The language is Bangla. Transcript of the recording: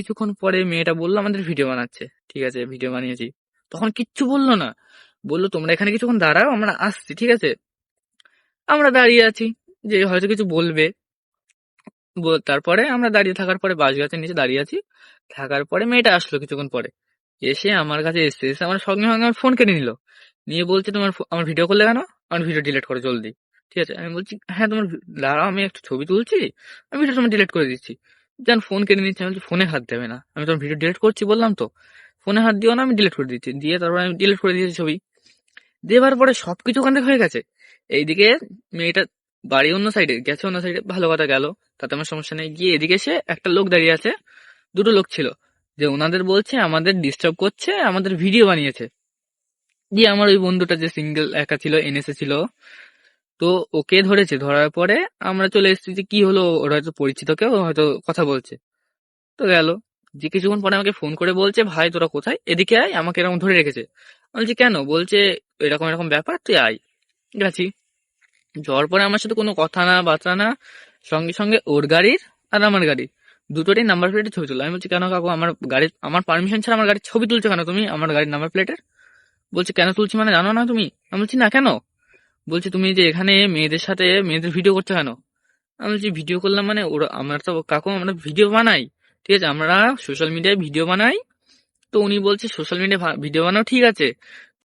কিছুক্ষণ পরে মেয়েটা বললো আমাদের ভিডিও বানাচ্ছে। ঠিক আছে, ভিডিও বানিয়েছি। তখন কিচ্ছু বললো না, বললো তোমরা এখানে কিছুক্ষণ দাঁড়াও, আমরা আসছি। ঠিক আছে, আমরা দাঁড়িয়ে আছি যে হয়তো কিছু বলবে। তারপরে আমরা দাঁড়িয়ে থাকার পরে বাঁশ গাছের নিচে দাঁড়িয়ে আছি, থাকার পরে মেয়েটা আসলো কিছুক্ষণ পরে। এসে আমার কাছে এসে আমার সঙ্গে সঙ্গে আমার ফোন কেটে নিল, নিয়ে বলছে তোমার আমার ভিডিও করলে কেন, আমার ভিডিও ডিলিট করো জলদি। ঠিক আছে, আমি বলছি হ্যাঁ তোমার দাঁড়াও আমি একটু ছবি তুলছি, আমি ভিডিও তোমার ডিলিট করে দিচ্ছি। যেন ফোন কেটে নিচ্ছে, আমি বলছি ফোনে হাত দেবে না, আমি তোমার ভিডিও ডিলিট করছি বললাম তো, ফোনে হাত দিও না, আমি ডিলিট করে দিচ্ছি। দিয়ে তারপর আমি ডিলিট করে দিয়েছি ছবি। দেবার পরে সবকিছু ওখান থেকে হয়ে গেছে। এইদিকে মেয়েটা বাড়ি অন্য সাইডে গেছে, অন্য সাইডে, ভালো কথা গেল, তাতে আমার সমস্যা নেই। গিয়ে এদিকে এসে একটা লোক দাঁড়িয়ে আছে, দুটো লোক ছিল, যে ওনাদের বলছে আমাদের ডিস্টার্ব করছে, আমাদের ভিডিও বানিয়েছে। দিয়ে আমার ওই বন্ধুটা যে সিঙ্গেল একা ছিল, এনএসএ ছিল, তো ওকে ধরেছে। ধরার পরে আমরা চলে এসেছি যে কি হলো, ওরা হয়তো পরিচিত কেউ, হয়তো কথা বলছে। তো গেল, যে কিছুক্ষণ পরে আমাকে ফোন করে বলছে ভাই তোরা কোথায়, এদিকে আয়, আমাকে এরকম ধরে রেখেছে। আমি বলছি কেন, বলছে এরকম এরকম ব্যাপার, তুই আয়। গেছি, যাওয়ার পরে আমার সাথে কোনো কথা না বার্তা না, সঙ্গে সঙ্গে ওর গাড়ির আর আমার গাড়ির দুটোরই নাম্বার প্লেটের ছবি তুলো। আমি বলছি কেন কাকু, আমার গাড়ির, আমার পারমিশন ছাড়া আমার গাড়ির ছবি তুলছো কেন তুমি, আমার গাড়ির নাম্বার প্লেটের? বলছে কেন তুলছি মানে জানো না তুমি? আমি বলছি না, কেন? বলছি তুমি যে এখানে মেয়েদের সাথে মেয়েদের ভিডিও করছো কেন? আমি বলছি ভিডিও করলাম মানে, ওরা আমরা তো কাকু আমরা ভিডিও বানাই, ঠিক আছে, আমরা সোশ্যাল মিডিয়ায় ভিডিও বানাই। তো উনি বলছে সোশ্যাল মিডিয়ায় ভিডিও বানাও, ঠিক আছে,